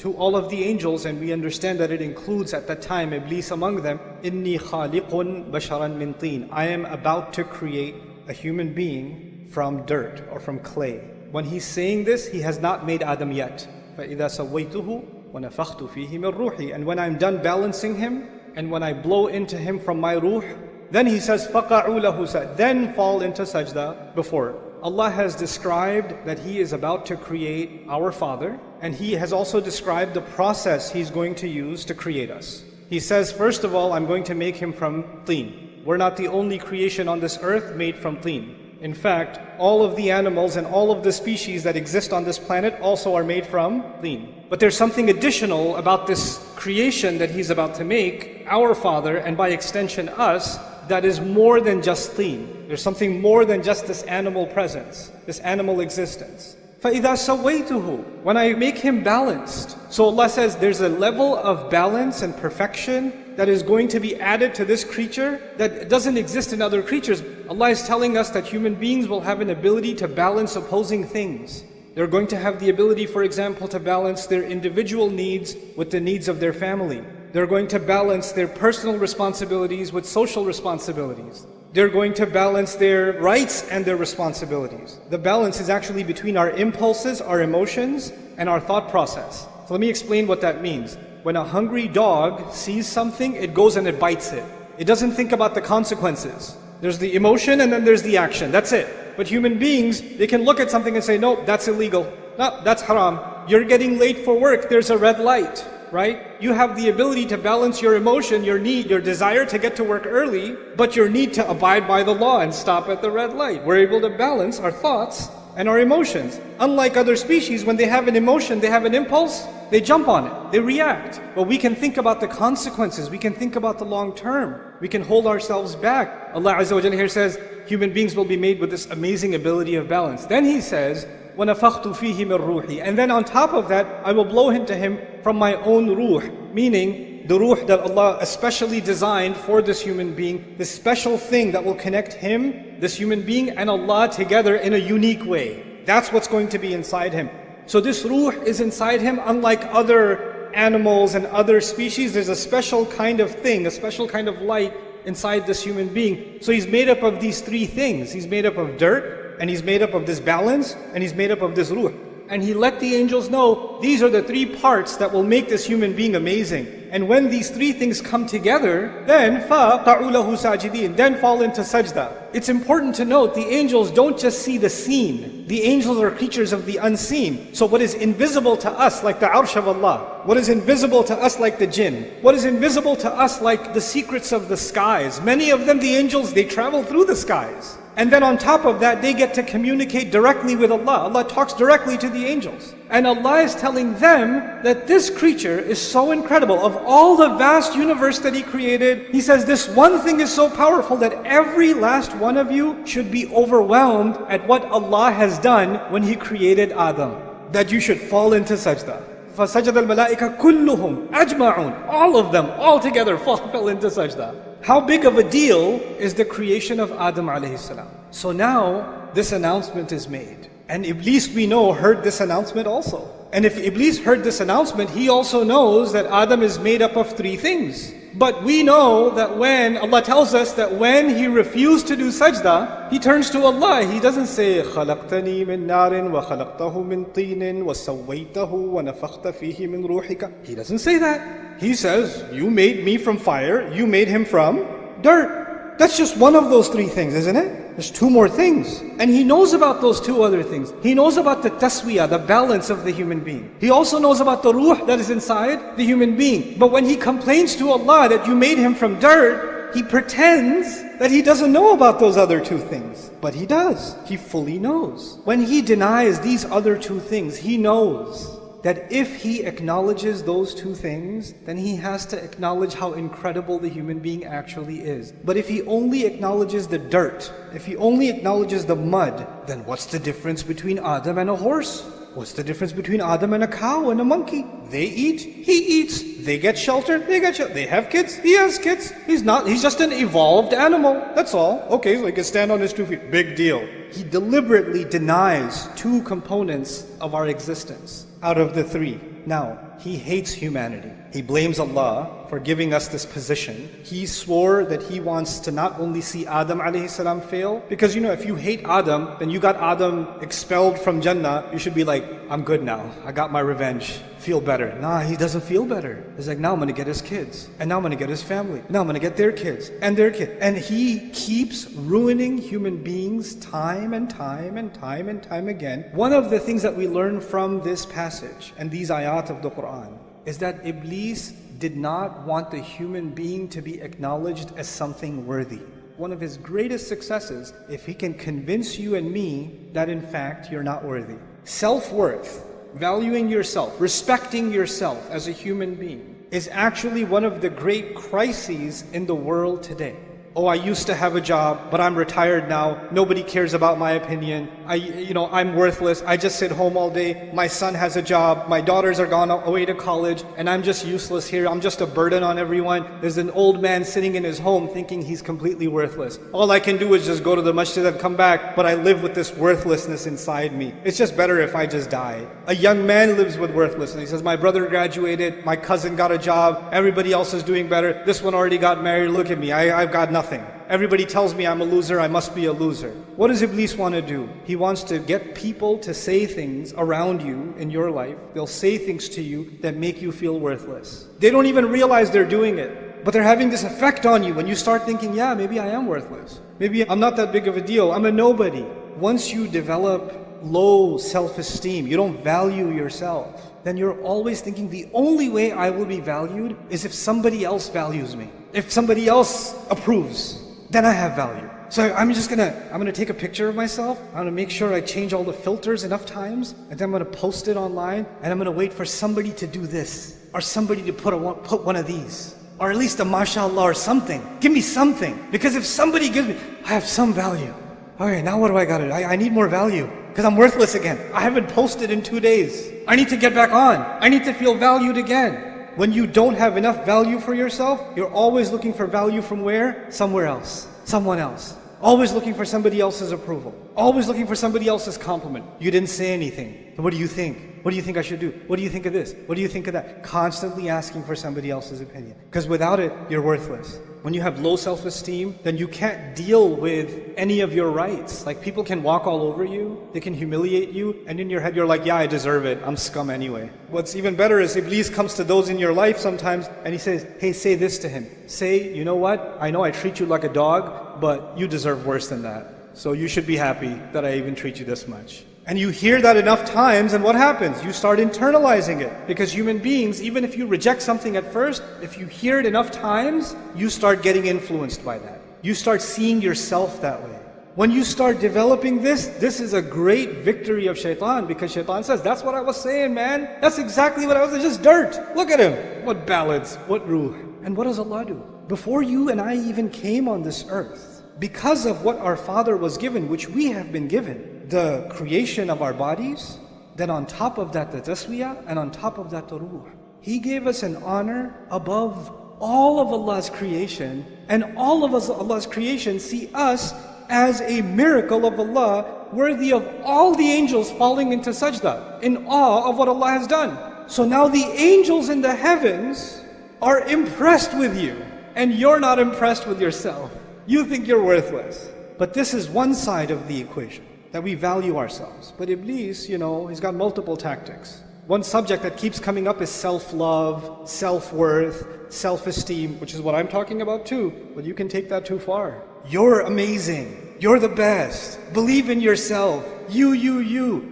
to all of the angels, and we understand that it includes at that time Iblees among them, إِنِّي خَالِقٌ بَشَرًا مِّن طِينٍ. I am about to create a human being from dirt or from clay. When he's saying this, he has not made Adam yet. فَإِذَا سَوَّيْتُهُ وَنَفَخْتُ فِيهِ مِن رُوحِي. And when I'm done balancing him, and when I blow into him from my ruh, then he says, فَقَعُوا لَهُ سَجْدًا. Then fall into sajda before. Allah has described that He is about to create our Father, and He has also described the process He's going to use to create us. He says, first of all, I'm going to make him from teen. We're not the only creation on this earth made from teen. In fact, all of the animals and all of the species that exist on this planet also are made from teen. But there's something additional about this creation that He's about to make, our Father, and by extension us, that is more than just teen. There's something more than just this animal presence, this animal existence. فَإِذَا سَوَّيْتُهُ. When I make him balanced. So Allah says there's a level of balance and perfection that is going to be added to this creature that doesn't exist in other creatures. Allah is telling us that human beings will have an ability to balance opposing things. They're going to have the ability, for example, to balance their individual needs with the needs of their family. They're going to balance their personal responsibilities with social responsibilities. They're going to balance their rights and their responsibilities. The balance is actually between our impulses, our emotions, and our thought process. So let me explain what that means. When a hungry dog sees something, it goes and it bites it. It doesn't think about the consequences. There's the emotion and then there's the action. That's it. But human beings, they can look at something and say, nope, that's illegal. No, that's haram. You're getting late for work. There's a red light. Right? You have the ability to balance your emotion, your need, your desire to get to work early, but your need to abide by the law and stop at the red light. We're able to balance our thoughts and our emotions. Unlike other species, when they have an emotion, they have an impulse, they jump on it, they react. But we can think about the consequences, we can think about the long term, we can hold ourselves back. Allah Azza wa Jalla here says, human beings will be made with this amazing ability of balance. Then He says, وَنَفَخْتُ فِيهِ مِن رُوحِي. And then on top of that, I will blow into him from my own ruh, meaning the ruh that Allah especially designed for this human being, this special thing that will connect him, this human being, and Allah together in a unique way. That's what's going to be inside him. So this ruh is inside him, unlike other animals and other species. There's a special kind of thing, a special kind of light inside this human being. So he's made up of these three things. He's made up of dirt, and he's made up of this balance, and he's made up of this ruh. And He let the angels know, these are the three parts that will make this human being amazing. And when these three things come together, then فَقَعُوا لَهُ سَاجِدِينَ. Then fall into sajda. It's important to note, the angels don't just see the seen. The angels are creatures of the unseen. So what is invisible to us, like the arsh of Allah, what is invisible to us like the jinn, what is invisible to us like the secrets of the skies, many of them, the angels, they travel through the skies. And then on top of that, they get to communicate directly with Allah. Allah talks directly to the angels. And Allah is telling them that this creature is so incredible. Of all the vast universe that He created, He says this one thing is so powerful that every last one of you should be overwhelmed at what Allah has done when He created Adam. That you should fall into sajda. فَسَجَدَ الْمَلَائِكَ كُلُّهُمْ أَجْمَعُونَ. All of them, all together fell into sajda. How big of a deal is the creation of Adam alayhi salam? So now, this announcement is made. And Iblees, we know, heard this announcement also. And if Iblees heard this announcement, he also knows that Adam is made up of three things. But we know that when, Allah tells us that when he refused to do sajda, he turns to Allah. He doesn't say, خَلَقْتَنِي مِن نَارٍ وَخَلَقْتَهُ مِن طِينٍ وَسَوَّيْتَهُ وَنَفَخْتَ فِيهِ مِن رُوحِكَ. He doesn't say that. He says, you made me from fire, you made him from dirt. That's just one of those three things, isn't it? There's two more things. And He knows about those two other things. He knows about the taswiyah, the balance of the human being. He also knows about the ruh that is inside the human being. But when he complains to Allah that you made him from dirt, he pretends that he doesn't know about those other two things. But he does. He fully knows. When he denies these other two things, he knows that if he acknowledges those two things, then he has to acknowledge how incredible the human being actually is. But if he only acknowledges the dirt, if he only acknowledges the mud, then what's the difference between Adam and a horse? What's the difference between Adam and a cow and a monkey? They eat, he eats. They get shelter, they get shelter. They have kids, he has kids. He's just an evolved animal. That's all. Okay, so he can stand on his 2 feet. Big deal. He deliberately denies two components of our existence out of the three. Now, he hates humanity. He blames Allah for giving us this position. He swore that he wants to not only see Adam alayhi salam fail, because if you hate Adam, then you got Adam expelled from Jannah, you should be like, I'm good now, I got my revenge, feel better. Nah, he doesn't feel better. He's like, now I'm gonna get his kids, and now I'm gonna get his family, now I'm gonna get their kids, and their kids. And he keeps ruining human beings time and time and time and time again. One of the things that we learn from this passage and these ayat of the Quran is that Iblees did not want the human being to be acknowledged as something worthy. One of his greatest successes, if he can convince you and me that in fact you're not worthy. Self-worth, valuing yourself, respecting yourself as a human being, is actually one of the great crises in the world today. Oh, I used to have a job, but I'm retired now. Nobody cares about my opinion. I'm worthless. I just sit home all day. My son has a job. My daughters are gone away to college, and I'm just useless here. I'm just a burden on everyone. There's an old man sitting in his home thinking he's completely worthless. All I can do is just go to the masjid and come back, but I live with this worthlessness inside me. It's just better if I just die. A young man lives with worthlessness. He says, my brother graduated, my cousin got a job, everybody else is doing better. This one already got married. Look at me. I've got nothing. Everybody tells me I'm a loser, I must be a loser. What does Iblis want to do? He wants to get people to say things around you in your life. They'll say things to you that make you feel worthless. They don't even realize they're doing it, but they're having this effect on you when you start thinking, yeah, maybe I am worthless. Maybe I'm not that big of a deal. I'm a nobody. Once you develop low self-esteem, you don't value yourself, then you're always thinking the only way I will be valued is if somebody else values me. If somebody else approves, then I have value. So I'm gonna take a picture of myself. I'm gonna make sure I change all the filters enough times, and then I'm gonna post it online, and I'm gonna wait for somebody to do this, or somebody to put one of these, or at least a mashallah or something. Give me something, because if somebody gives me, I have some value. Okay, now what do I gotta do? I need more value, because I'm worthless again. I haven't posted in 2 days. I need to get back on. I need to feel valued again. When you don't have enough value for yourself, you're always looking for value from where? Somewhere else. Someone else. Always looking for somebody else's approval. Always looking for somebody else's compliment. You didn't say anything. What do you think? What do you think I should do? What do you think of this? What do you think of that? Constantly asking for somebody else's opinion. Because without it, you're worthless. When you have low self-esteem, then you can't deal with any of your rights. Like, people can walk all over you, they can humiliate you, and in your head you're like, yeah, I deserve it, I'm scum anyway. What's even better is Iblis comes to those in your life sometimes and he says, hey, say this to him. Say, you know what? I know I treat you like a dog, but you deserve worse than that. So you should be happy that I even treat you this much. And you hear that enough times, and what happens? You start internalizing it. Because human beings, even if you reject something at first, if you hear it enough times, you start getting influenced by that. You start seeing yourself that way. When you start developing this is a great victory of Shaitan, because Shaitan says, that's what I was saying, man. That's exactly what I was saying, just dirt. Look at him. What ballads, what ruh. And what does Allah do? Before you and I even came on this earth, because of what our Father was given, which we have been given, the creation of our bodies, then on top of that the taswiyah, and on top of that the ruh. He gave us an honor above all of Allah's creation, and all of Allah's creation see us as a miracle of Allah, worthy of all the angels falling into sajda, in awe of what Allah has done. So now the angels in the heavens are impressed with you, and you're not impressed with yourself. You think you're worthless. But this is one side of the equation, that we value ourselves. But Iblis, he's got multiple tactics. One subject that keeps coming up is self-love, self-worth, self-esteem, which is what I'm talking about too, but you can take that too far. You're amazing. You're the best. Believe in yourself. You.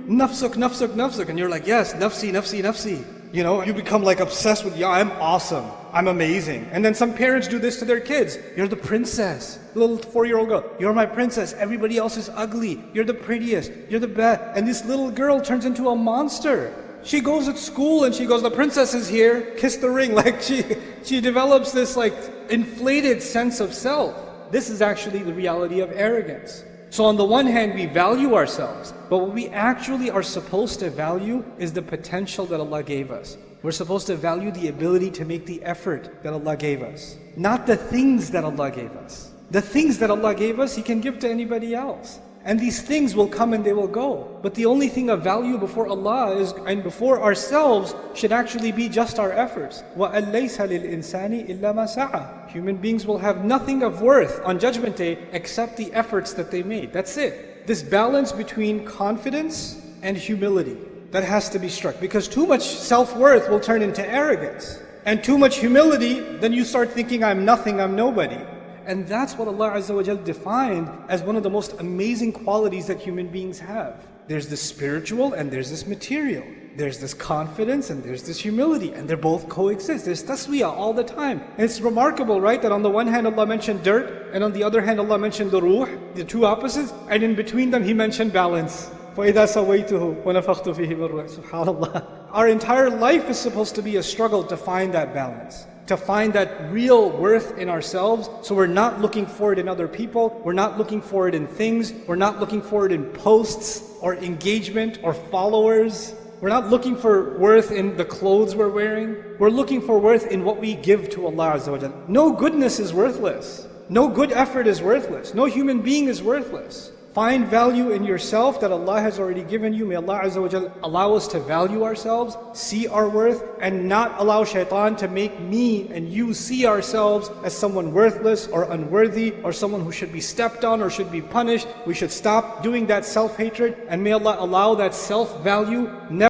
Nafsuk, nafsuk, nafsuk. And you're like, yes, nafsi, nafsi, nafsi. You become like obsessed with, yeah, I'm awesome. I'm amazing. And then some parents do this to their kids. You're the princess. Little 4-year-old girl. You're my princess. Everybody else is ugly. You're the prettiest. You're the best. And this little girl turns into a monster. She goes at school and she goes, the princess is here. Kiss the ring. Like she develops this inflated sense of self. This is actually the reality of arrogance. So on the one hand, we value ourselves, but what we actually are supposed to value is the potential that Allah gave us. We're supposed to value the ability to make the effort that Allah gave us, not the things that Allah gave us. The things that Allah gave us, He can give to anybody else. And these things will come and they will go. But the only thing of value before Allah is, and before ourselves, should actually be just our efforts. وَأَن لَيْسَ لِلْإِنسَانِ إِلَّا مَا سَعَى. Human beings will have nothing of worth on Judgment Day except the efforts that they made. That's it. This balance between confidence and humility, that has to be struck. Because too much self-worth will turn into arrogance. And too much humility, then you start thinking, I'm nothing, I'm nobody. And that's what Allah Azza wa Jal defined as one of the most amazing qualities that human beings have. There's this spiritual and there's this material. There's this confidence and there's this humility, and they both coexist. There's taswiyah all the time. And it's remarkable, right, that on the one hand Allah mentioned dirt, and on the other hand Allah mentioned the ruh, the two opposites, and in between them He mentioned balance. فَإِذَا سَوَيْتُهُ وَنَفَخْتُ فِيهِ مِنْ رُوحِي. SubhanAllah. Our entire life is supposed to be a struggle to find that balance, to find that real worth in ourselves. So we're not looking for it in other people, we're not looking for it in things, we're not looking for it in posts or engagement or followers. We're not looking for worth in the clothes we're wearing. We're looking for worth in what we give to Allah Azza wa Jal. No goodness is worthless. No good effort is worthless. No human being is worthless. Find value in yourself that Allah has already given you. May Allah Azza wa Jal allow us to value ourselves, see our worth, and not allow shaitan to make me and you see ourselves as someone worthless or unworthy or someone who should be stepped on or should be punished. We should stop doing that self-hatred, and may Allah allow that self-value never